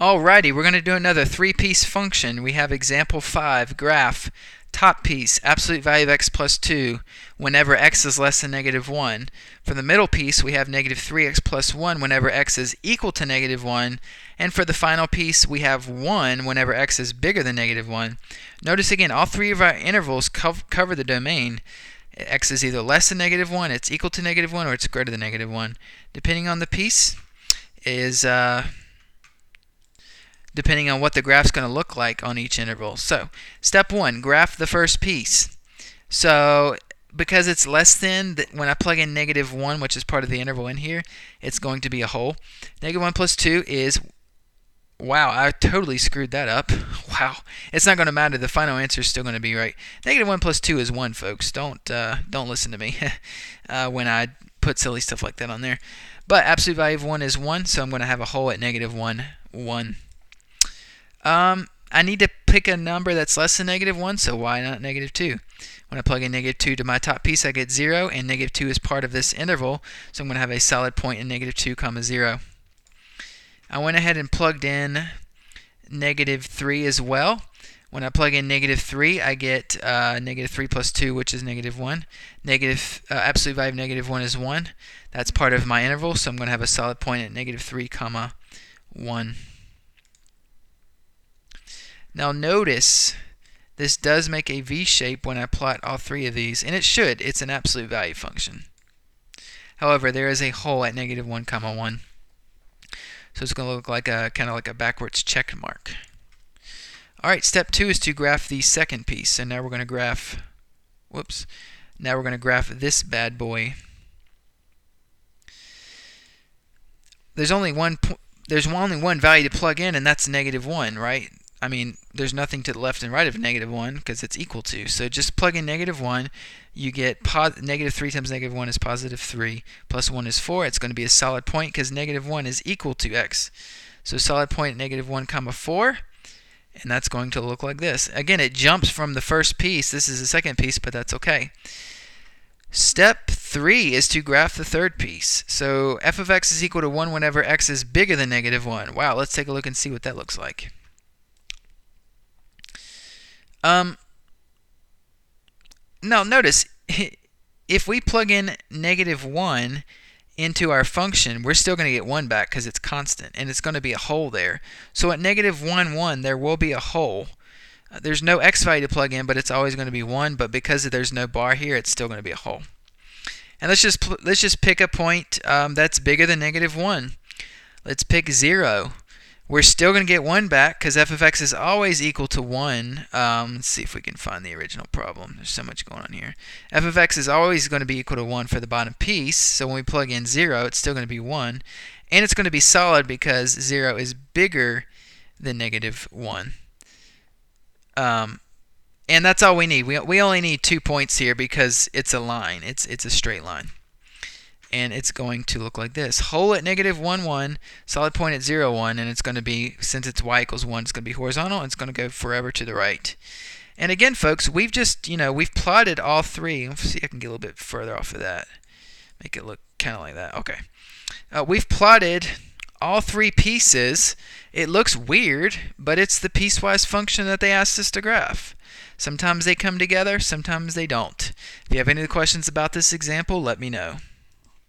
Alrighty, we're going to do another three-piece function. We have example 5, graph, top piece, absolute value of x plus 2, whenever x is less than negative 1. For the middle piece, we have negative 3x plus 1 whenever x is equal to negative 1. And for the final piece, we have 1 whenever x is bigger than negative 1. Notice again, all three of our intervals cover the domain. X is either less than negative 1, it's equal to negative 1, or it's greater than negative 1. Depending on the piece is... depending on what the graph's going to look like on each interval. So, step 1, graph the first piece. So, because it's less than, when I plug in negative 1, which is part of the interval in here, it's going to be a hole. Negative 1 plus 2 is, wow, I totally screwed that up. Wow. It's not going to matter. The final answer is still going to be right. Negative 1 plus 2 is 1, folks. Don't listen to me when I put silly stuff like that on there. But absolute value of 1 is 1, so I'm going to have a hole at negative 1, 1. I need to pick a number that's less than negative 1, so why not negative 2? When I plug in negative 2 to my top piece, I get 0, and negative 2 is part of this interval, so I'm going to have a solid point in negative 2, 0. I went ahead and plugged in negative 3 as well. When I plug in negative 3, I get negative 3 plus 2, which is negative 1. Absolute value of negative 1 is 1. That's part of my interval, so I'm going to have a solid point at negative 3, 1. Now notice this does make a V shape when I plot all three of these, and it should. It's an absolute value function. However, there is a hole at negative 1, 1. So it's going to look like kind of like a backwards check mark. Alright, step 2 is to graph the second piece. And now we're going to graph, now we're going to graph this bad boy. There's only one value to plug in, and that's negative 1, right? I mean, there's nothing to the left and right of negative 1 because it's equal to. So just plug in negative 1. You get negative 3 times negative 1 is positive 3. Plus 1 is 4. It's going to be a solid point because negative 1 is equal to x. So solid point at negative 1, 4. And that's going to look like this. Again, it jumps from the first piece. This is the second piece, but that's okay. Step 3 is to graph the third piece. So f of x is equal to 1 whenever x is bigger than negative 1. Wow, let's take a look and see what that looks like. Now notice, if we plug in negative 1 into our function, we're still going to get 1 back because it's constant, and it's going to be a hole there. So at negative 1, 1, there will be a hole. There's no x value to plug in, but it's always going to be 1, but because there's no bar here, it's still going to be a hole. And let's just pick a point that's bigger than negative 1. Let's pick 0. We're still going to get 1 back because f of x is always equal to 1. Let's see if we can find the original problem. There's so much going on here. F of x is always going to be equal to 1 for the bottom piece. So when we plug in 0, it's still going to be 1. And it's going to be solid because 0 is bigger than negative 1. And that's all we need. We only need 2 points here because it's a line. It's a straight line. And it's going to look like this. Hole at negative 1, 1, solid point at 0, 1, and it's going to be, since it's y equals 1, it's going to be horizontal, and it's going to go forever to the right. And again, folks, we've just, we've plotted all three. Let's see if I can get a little bit further off of that. Make it look kind of like that. Okay. We've plotted all three pieces. It looks weird, but it's the piecewise function that they asked us to graph. Sometimes they come together, sometimes they don't. If you have any questions about this example, let me know.